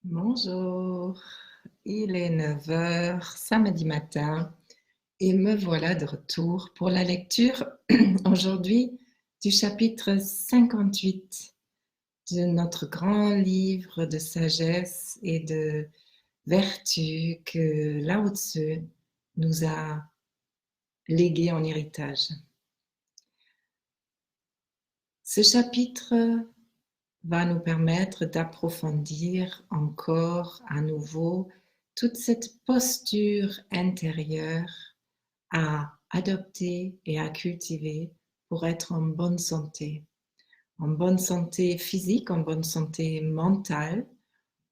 Bonjour, il est 9 heures, samedi matin, et me voilà de retour pour la lecture aujourd'hui du chapitre 58 de notre grand livre de sagesse et de vertu que Lao Tzu nous a légué en héritage. Ce chapitre va nous permettre d'approfondir encore à nouveau toute cette posture intérieure à adopter et à cultiver pour être en bonne santé physique, en bonne santé mentale,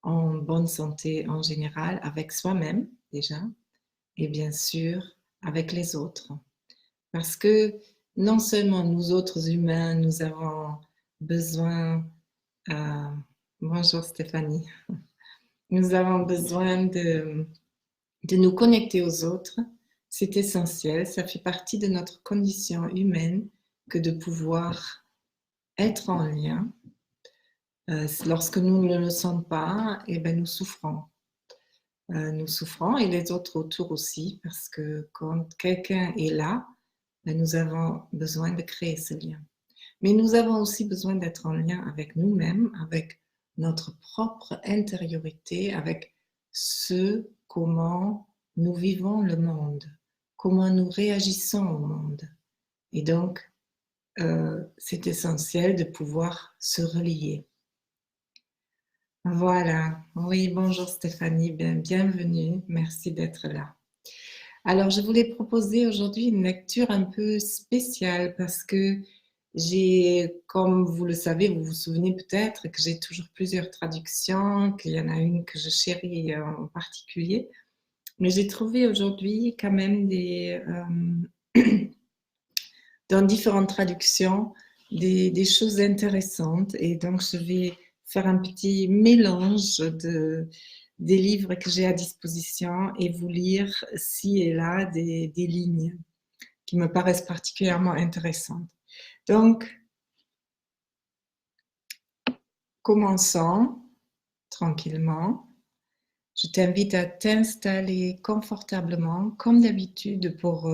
en bonne santé en général avec soi-même déjà et bien sûr avec les autres. Parce que non seulement nous autres humains, nous avons besoin bonjour Stéphanie. Nous avons besoin de nous connecter aux autres. C'est essentiel, ça fait partie de notre condition humaine que de pouvoir être en lien. Lorsque nous ne le sommes pas, eh bien, nous souffrons. Nous souffrons et les autres autour aussi, parce que quand quelqu'un est là, ben, nous avons besoin de créer ce lien. Mais nous avons aussi besoin d'être en lien avec nous-mêmes, avec notre propre intériorité, avec comment nous vivons le monde, comment nous réagissons au monde. Et donc, c'est essentiel de pouvoir se relier. Voilà. Oui, bonjour Stéphanie, bienvenue. Merci d'être là. Alors, je voulais proposer aujourd'hui une lecture un peu spéciale parce que comme vous le savez, vous vous souvenez peut-être que j'ai toujours plusieurs traductions, qu'il y en a une que je chéris en particulier, mais j'ai trouvé aujourd'hui quand même dans différentes traductions des choses intéressantes et donc je vais faire un petit mélange des livres que j'ai à disposition et vous lire ci et là des lignes qui me paraissent particulièrement intéressantes. Donc, commençons tranquillement. Je t'invite à t'installer confortablement, comme d'habitude, pour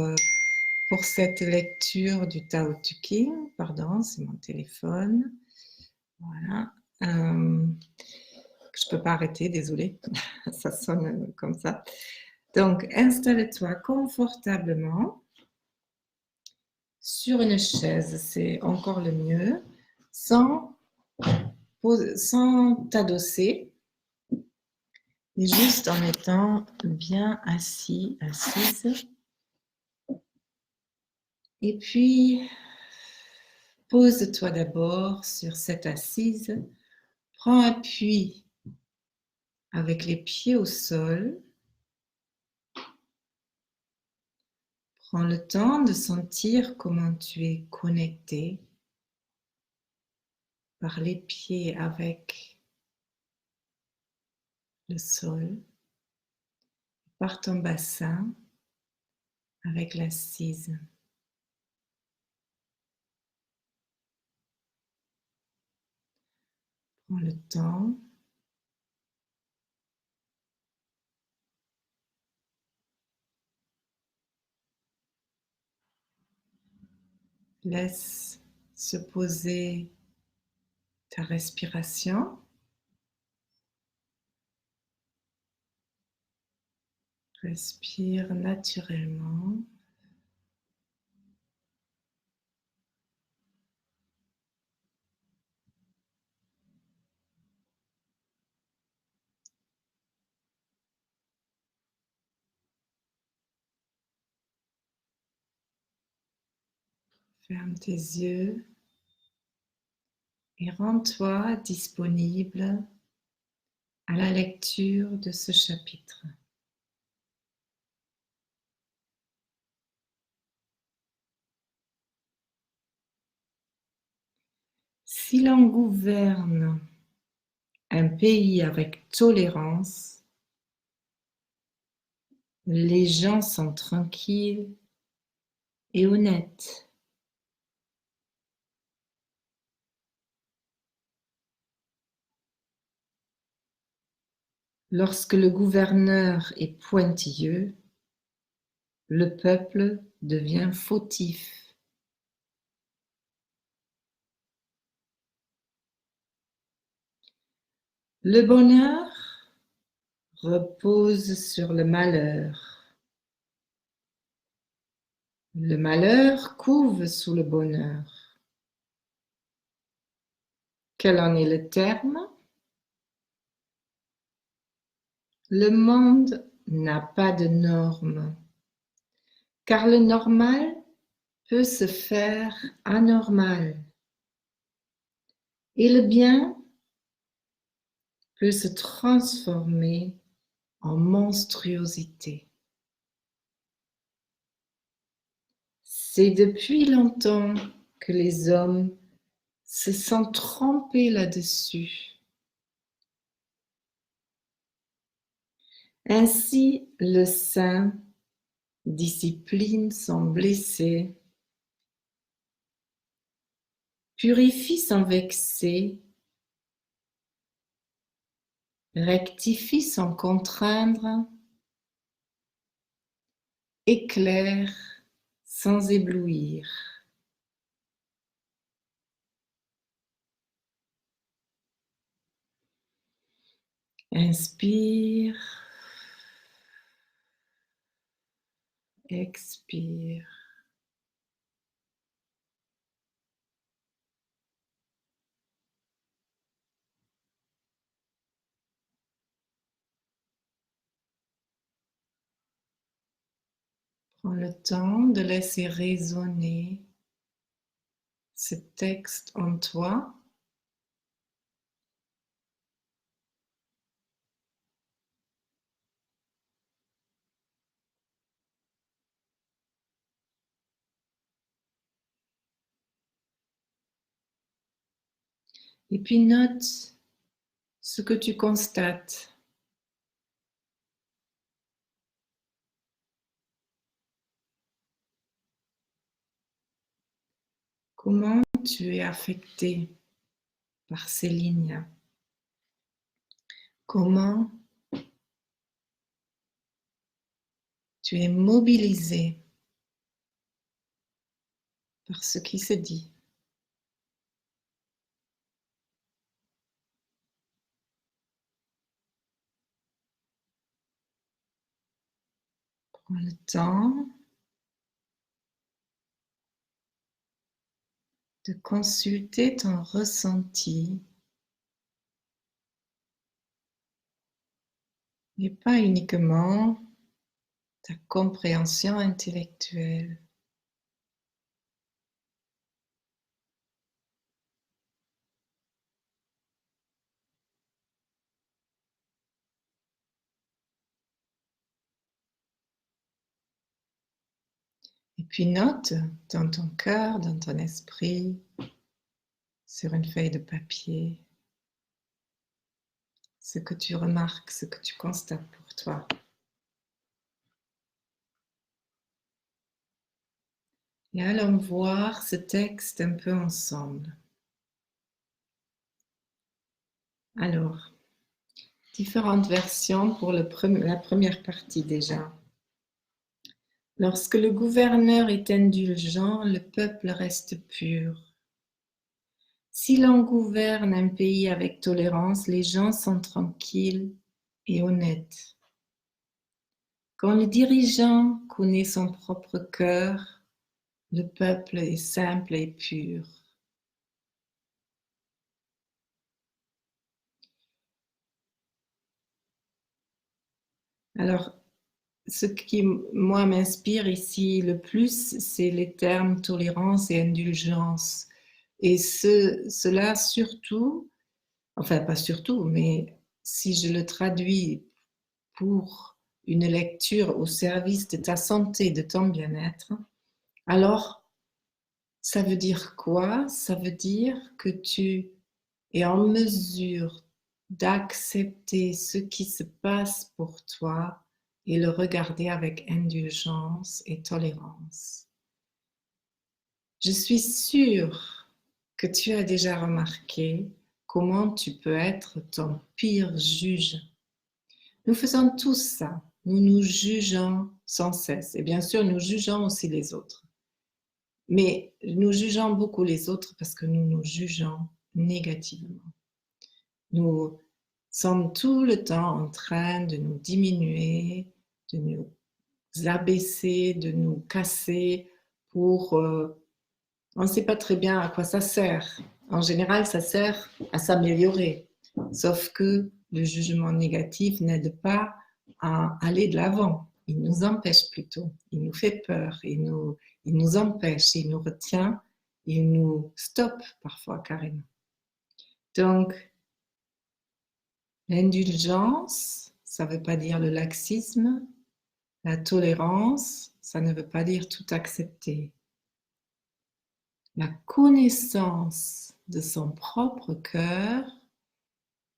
cette lecture du Tao Te Ching. Pardon, c'est mon téléphone. Voilà. Je ne peux pas arrêter, désolée. Ça sonne comme ça. Donc, installe-toi confortablement sur une chaise, c'est encore le mieux, sans t'adosser, mais juste en étant bien assis, assise. Et puis, pose-toi d'abord sur cette assise, prends appui avec les pieds au sol, prends le temps de sentir comment tu es connecté par les pieds avec le sol, par ton bassin avec l'assise. Prends le temps laisse se poser ta respiration. Respire naturellement. Ferme tes yeux et rends-toi disponible à la lecture de ce chapitre. Si l'on gouverne un pays avec tolérance, les gens sont tranquilles et honnêtes. Lorsque le gouverneur est pointilleux, le peuple devient fautif. Le bonheur repose sur le malheur. Le malheur couve sous le bonheur. Quel en est le terme? Le monde n'a pas de normes, car le normal peut se faire anormal, et le bien peut se transformer en monstruosité. C'est depuis longtemps que les hommes se sont trompés là-dessus. Ainsi, le saint discipline son blessé, purifie sans vexer, rectifie sans contraindre, éclaire sans éblouir. Inspire, expire. Prends le temps de laisser résonner ce texte en toi. Et puis note ce que tu constates. Comment tu es affecté par ces lignes? Comment tu es mobilisé par ce qui se dit? Prends le temps de consulter ton ressenti et pas uniquement ta compréhension intellectuelle. Et puis note dans ton cœur, dans ton esprit, sur une feuille de papier, ce que tu remarques, ce que tu constates pour toi. Et allons voir ce texte un peu ensemble. Alors, différentes versions pour la première partie déjà. Lorsque le gouverneur est indulgent, le peuple reste pur. Si l'on gouverne un pays avec tolérance, les gens sont tranquilles et honnêtes. Quand le dirigeant connaît son propre cœur, le peuple est simple et pur. Alors, ce qui, moi, m'inspire ici le plus, c'est les termes tolérance et indulgence. Et cela surtout, enfin pas surtout, mais si je le traduis pour une lecture au service de ta santé, de ton bien-être, alors ça veut dire quoi? Ça veut dire que tu es en mesure d'accepter ce qui se passe pour toi et le regarder avec indulgence et tolérance. Je suis sûre que tu as déjà remarqué comment tu peux être ton pire juge. Nous faisons tous ça. Nous nous jugeons sans cesse. Et bien sûr, nous jugeons aussi les autres. Mais nous jugeons beaucoup les autres parce que nous nous jugeons négativement. Nous sommes tout le temps en train de nous diminuer, de nous abaisser, de nous casser pour... on ne sait pas très bien à quoi ça sert. En général, ça sert à s'améliorer. Sauf que le jugement négatif n'aide pas à aller de l'avant. Il nous empêche plutôt. Il nous fait peur. Il nous empêche. Il nous retient. Il nous stoppe parfois carrément. Donc, l'indulgence, ça ne veut pas dire le laxisme. La tolérance, ça ne veut pas dire tout accepter. La connaissance de son propre cœur,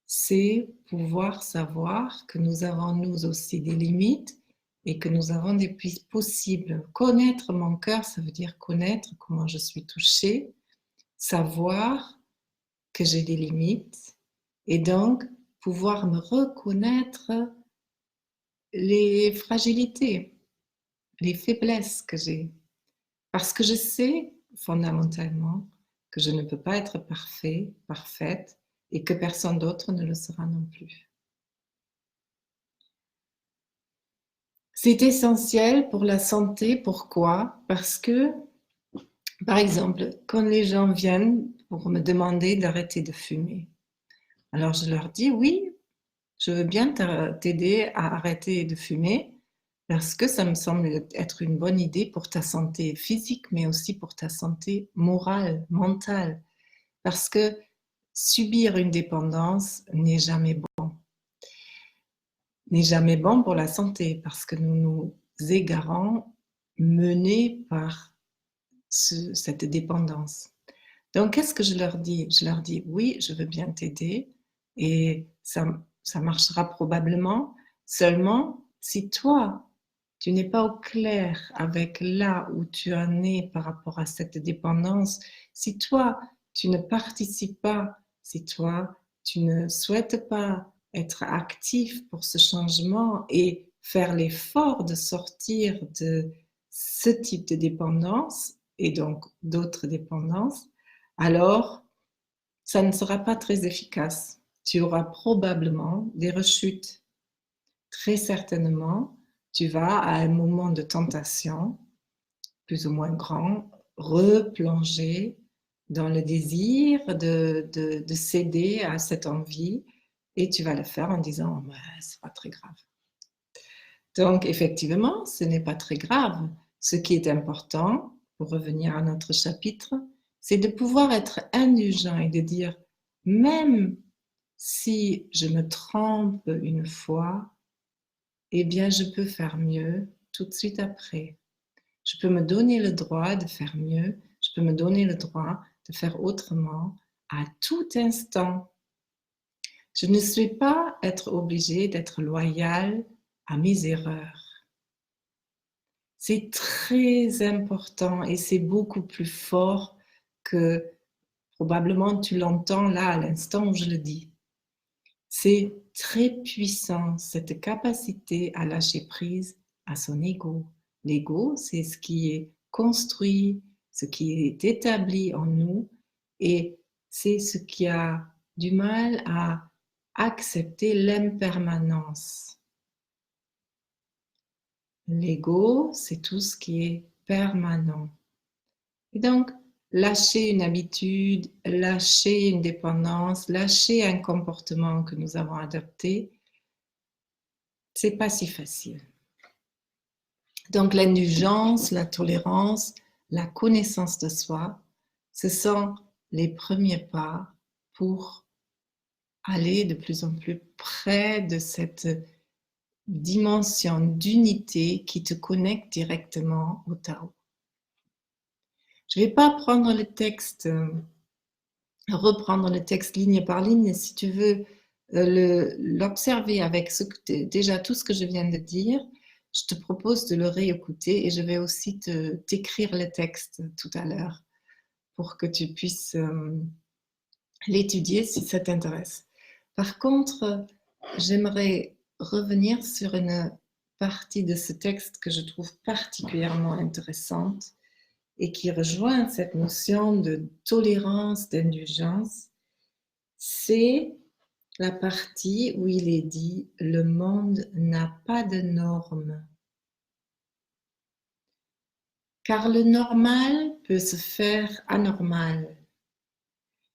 c'est pouvoir savoir que nous avons nous aussi des limites et que nous avons des possibles. Connaître mon cœur, ça veut dire connaître comment je suis touchée, savoir que j'ai des limites et donc pouvoir me reconnaître les fragilités, les faiblesses que j'ai. Parce que je sais fondamentalement que je ne peux pas être parfait, parfaite, et que personne d'autre ne le sera non plus. C'est essentiel pour la santé. Pourquoi? Parce que, par exemple, quand les gens viennent pour me demander d'arrêter de fumer, alors je leur dis oui, je veux bien t'aider à arrêter de fumer parce que ça me semble être une bonne idée pour ta santé physique, mais aussi pour ta santé morale, mentale. Parce que subir une dépendance n'est jamais bon. N'est jamais bon pour la santé parce que nous nous égarons menés par cette dépendance. Donc, qu'est-ce que je leur dis? Je leur dis, oui, je veux bien t'aider et ça marchera probablement seulement si toi, tu n'es pas au clair avec là où tu en es par rapport à cette dépendance, si toi, tu ne participes pas, si toi, tu ne souhaites pas être actif pour ce changement et faire l'effort de sortir de ce type de dépendance et donc d'autres dépendances, alors ça ne sera pas très efficace. Tu auras probablement des rechutes. Très certainement, tu vas à un moment de tentation, plus ou moins grand, replonger dans le désir de céder à cette envie et tu vas le faire en disant « c'est pas très grave ». Donc effectivement, ce n'est pas très grave. Ce qui est important, pour revenir à notre chapitre, c'est de pouvoir être indulgent et de dire même si je me trompe une fois, eh bien je peux faire mieux tout de suite après. Je peux me donner le droit de faire mieux, je peux me donner le droit de faire autrement à tout instant. Je ne suis pas être obligée d'être loyale à mes erreurs. C'est très important et c'est beaucoup plus fort que probablement tu l'entends là à l'instant où je le dis. C'est très puissant cette capacité à lâcher prise à son ego. L'ego, c'est ce qui est construit, ce qui est établi en nous et c'est ce qui a du mal à accepter l'impermanence. L'ego, c'est tout ce qui est permanent. Et donc, lâcher une habitude, lâcher une dépendance, lâcher un comportement que nous avons adopté, c'est pas si facile. Donc, l'indulgence, la tolérance, la connaissance de soi, ce sont les premiers pas pour aller de plus en plus près de cette dimension d'unité qui te connecte directement au Tao. Je ne vais pas prendre le texte, reprendre le texte ligne par ligne. Si tu veux l'observer avec déjà tout ce que je viens de dire, je te propose de le réécouter et je vais aussi t'écrire le texte tout à l'heure pour que tu puisses l'étudier si ça t'intéresse. Par contre, j'aimerais revenir sur une partie de ce texte que je trouve particulièrement intéressante et qui rejoint cette notion de tolérance, d'indulgence. C'est la partie où il est dit « le monde n'a pas de normes ». Car le normal peut se faire anormal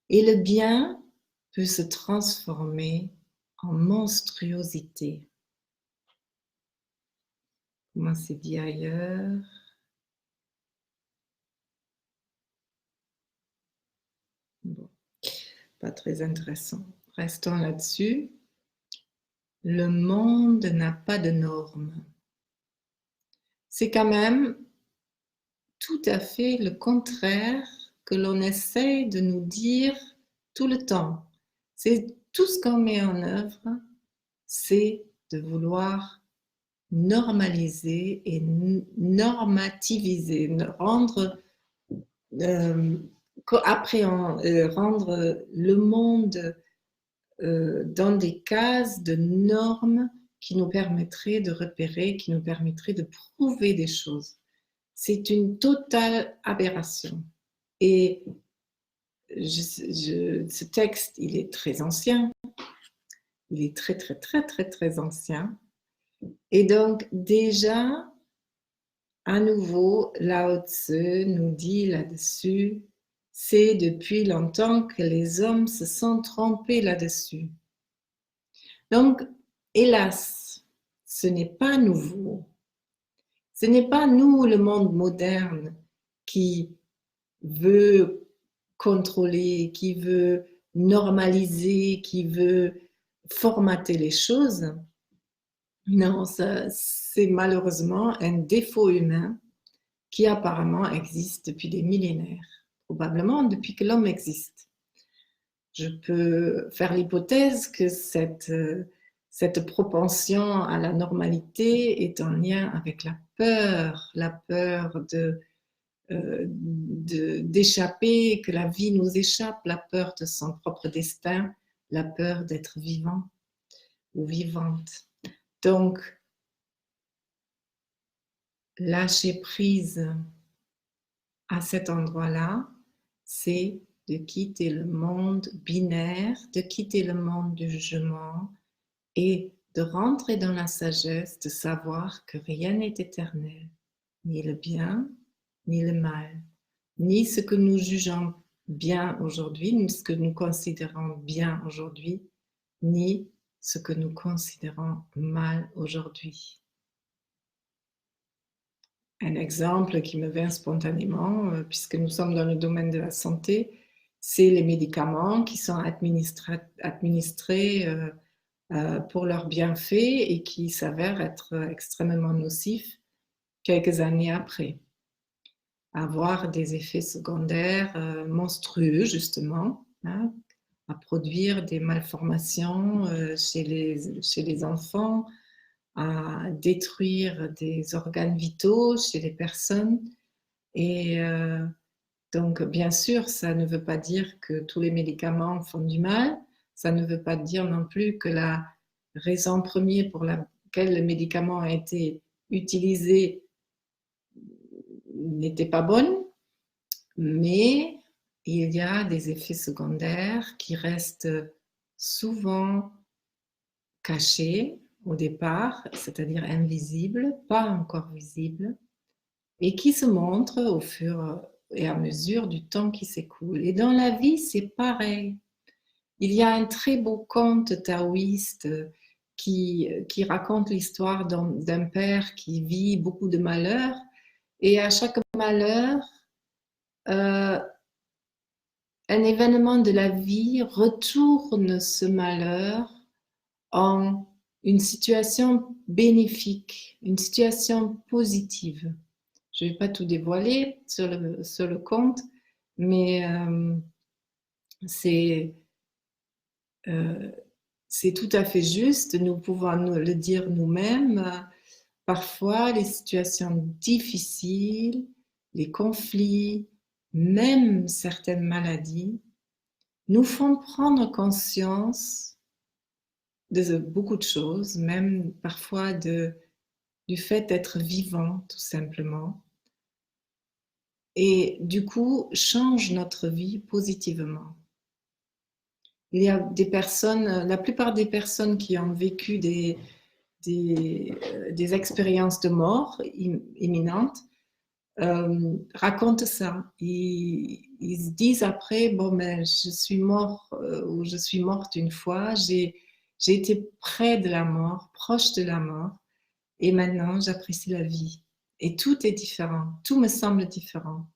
et le bien peut se transformer en monstruosité. Comment c'est dit ailleurs? Bon, pas très intéressant. Restons là-dessus. Le monde n'a pas de normes. C'est quand même tout à fait le contraire que l'on essaie de nous dire tout le temps. C'est tout ce qu'on met en œuvre, c'est de vouloir normaliser et normativiser, rendre rendre le monde dans des cases de normes qui nous permettraient de repérer, qui nous permettraient de prouver des choses. C'est une totale aberration. Et ce texte, il est très ancien. Il est très, très, très, très, très ancien. Et donc, déjà, à nouveau, Lao Tzu nous dit là-dessus, c'est depuis longtemps que les hommes se sont trompés là-dessus. Donc, hélas, ce n'est pas nouveau. Ce n'est pas nous, le monde moderne, qui veut contrôler, qui veut normaliser, qui veut formater les choses. Non, c'est malheureusement un défaut humain qui apparemment existe depuis des millénaires, probablement depuis que l'homme existe. Je peux faire l'hypothèse que cette propension à la normalité est en lien avec la peur d'échapper, que la vie nous échappe, la peur de son propre destin, la peur d'être vivant ou vivante. Donc, lâcher prise à cet endroit-là, c'est de quitter le monde binaire, de quitter le monde du jugement et de rentrer dans la sagesse, de savoir que rien n'est éternel, ni le bien, ni le mal, ni ce que nous jugeons bien aujourd'hui, ni ce que nous considérons bien aujourd'hui, ni ce que nous considérons mal aujourd'hui. Un exemple qui me vient spontanément, puisque nous sommes dans le domaine de la santé, c'est les médicaments qui sont administrés pour leurs bienfaits et qui s'avèrent être extrêmement nocifs quelques années après. Avoir des effets secondaires monstrueux, justement, hein, à produire des malformations chez les enfants, à détruire des organes vitaux chez les personnes. Et donc, bien sûr, ça ne veut pas dire que tous les médicaments font du mal. Ça ne veut pas dire non plus que la raison première pour laquelle le médicament a été utilisé n'était pas bonne. Mais il y a des effets secondaires qui restent souvent cachés au départ, c'est-à-dire invisibles, pas encore visibles, et qui se montrent au fur et à mesure du temps qui s'écoule. Et dans la vie, c'est pareil. Il y a un très beau conte taoïste qui raconte l'histoire d'un père qui vit beaucoup de malheurs, et à chaque malheur, un événement de la vie retourne ce malheur en une situation bénéfique, une situation positive. Je ne vais pas tout dévoiler sur le conte, mais c'est tout à fait juste. Nous pouvons le dire nous-mêmes. Parfois, les situations difficiles, les conflits, même certaines maladies, nous font prendre conscience de beaucoup de choses, même parfois du fait d'être vivant, tout simplement. Et du coup, change notre vie positivement. Il y a des personnes, la plupart des personnes qui ont vécu des expériences de mort imminentes racontent ça. Ils se disent après, bon, ben, je suis mort ou je suis morte une fois, j'ai été près de la mort, proche de la mort, et maintenant j'apprécie la vie. Et tout est différent, tout me semble différent.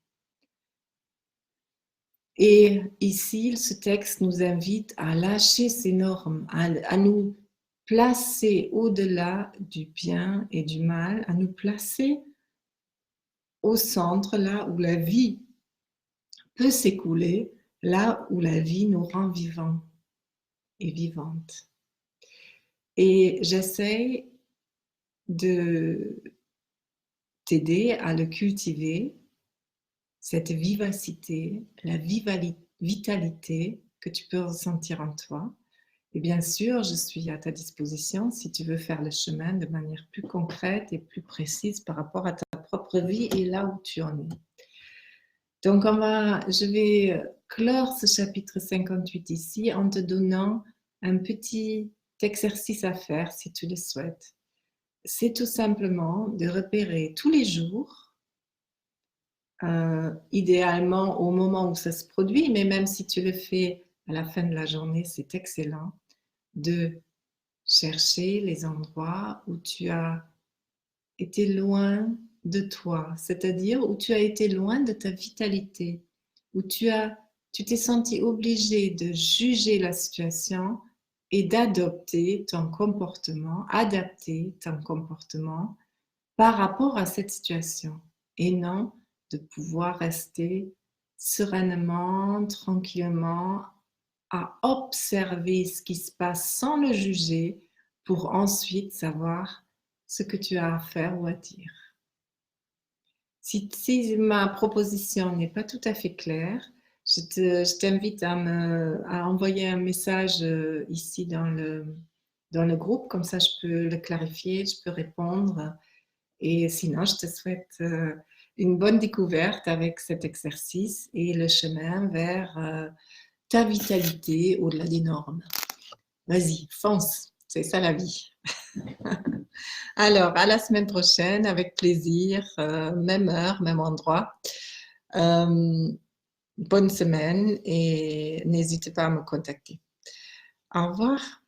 Et ici, ce texte nous invite à lâcher ces normes, à nous placer au-delà du bien et du mal, à nous placer au centre, là où la vie peut s'écouler, là où la vie nous rend vivants et vivantes. Et j'essaie de t'aider à le cultiver, cette vivacité, la vitalité que tu peux ressentir en toi. Et bien sûr, je suis à ta disposition si tu veux faire le chemin de manière plus concrète et plus précise par rapport à ta propre vie et là où tu en es. Donc, je vais clore ce chapitre 58 ici en te donnant un petit exercice à faire si tu le souhaites. C'est tout simplement de repérer tous les jours, idéalement au moment où ça se produit, mais même si tu le fais à la fin de la journée, c'est excellent, de chercher les endroits où tu as été loin de toi, c'est-à-dire où tu as été loin de ta vitalité, où tu t'es senti obligé de juger la situation et d'adapter ton comportement par rapport à cette situation et non de pouvoir rester sereinement, tranquillement, à observer ce qui se passe sans le juger pour ensuite savoir ce que tu as à faire ou à dire. Si ma proposition n'est pas tout à fait claire, je t'invite à envoyer un message ici dans le groupe, comme ça je peux le clarifier, je peux répondre. Et sinon, je te souhaite une bonne découverte avec cet exercice et le chemin vers ta vitalité au-delà des normes. Vas-y, fonce, c'est ça la vie. Alors, à la semaine prochaine, avec plaisir, même heure, même endroit. Bonne semaine et n'hésitez pas à me contacter. Au revoir.